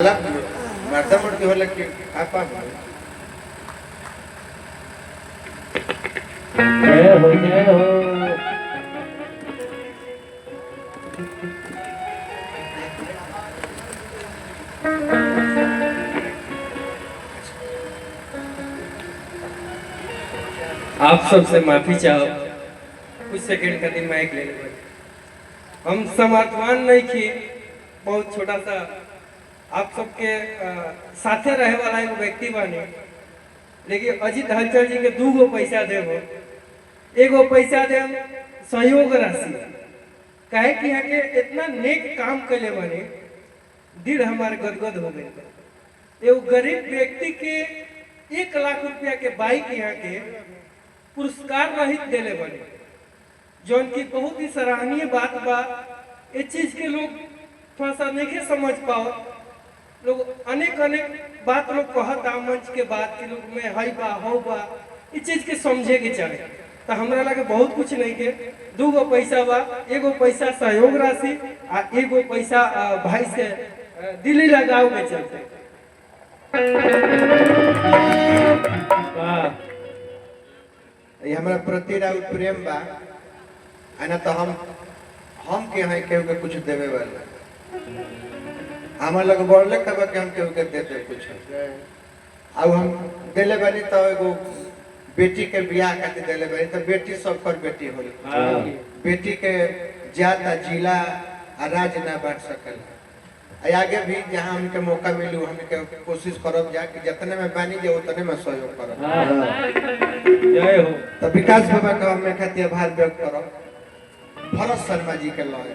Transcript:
मर्दा मुर्दी होला कि आपा जय हो जय हो। आप सबसे माफी चाहो, कुछ सेकंड का दिन माइक ले लेंगे। हम समर्थवान नहीं किए, बहुत छोटा सा आप सबके साथे रहे वाला एक व्यक्ति बने, लेकिन अजीत हलचल जी के 2 गो पैसा देवो, 1 गो पैसा दे सहयोग राशि काहे कि यहाँ के इतना नेक काम कैले बने, दिल हमारे गदगद हो गए। एगो गरीब व्यक्ति के 1 लाख रुपया के बाइक यहाँ के पुरस्कार रहित देले बने, जो उनकी बहुत ही सराहनीय बात बा। ये चीज के लोग थोड़ा सा नहीं समझ पाओ, लोग अनेक बात लोग कहता मंच के बाद के लोग में हई बा हो बा, इस चीज के समझे के चाहे। तो हमरा लगे बहुत कुछ नहीं के, 2 गो पैसा बा, 1 गो पैसा सहयोग राशि आ 1 गो पैसा भाई से दिल्ली लगाओ के चलते। ये हमरा प्रति राउत प्रेम बा आना। तो हम के हैं केहू के कुछ देवे वाला, हमार लग बोलले कबा के हम केहू के देते कुछ अब हम देले बानी। तो एगो बेटी के बियाह खातिर देले बानी, तो बेटी सब पर बेटी होली, बेटी के ज्यादा जिला आ राज्य ना बांट सकल। आगे भी जहाँ हमके मौका मिलू हमके कोशिश करब जा कि जितने में बानी जे उतने में सहयोग करब। जय हो। तो विकास बाबा का हमें खातिर आभार व्यक्त करब। भरत शर्मा जी के लॉय